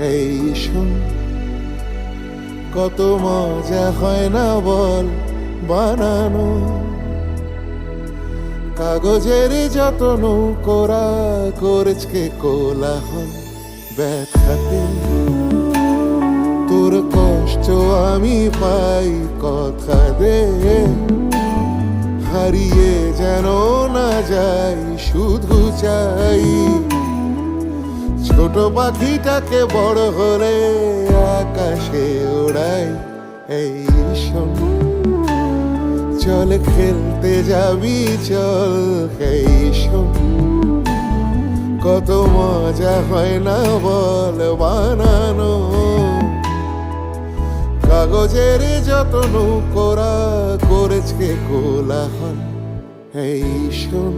এই শোন, কত মজা হয় না বল বানানো, কাগজের যত নৌকোরা করেছে কোলাহল ব্যথাতে। তোর কষ্ট আমি পাই কথা দে, হারিয়ে যেন না যাই, শুধু চাই ছোট পাখিটাকে বড় হলে আকাশে ওড়াই। এই শোন, চল খেলতে যাবি চল। এই শোন, কত মজা হয় না বল বানানো, কাগজের যত নৌকোরা করেছে কোলাহল। এই শোন।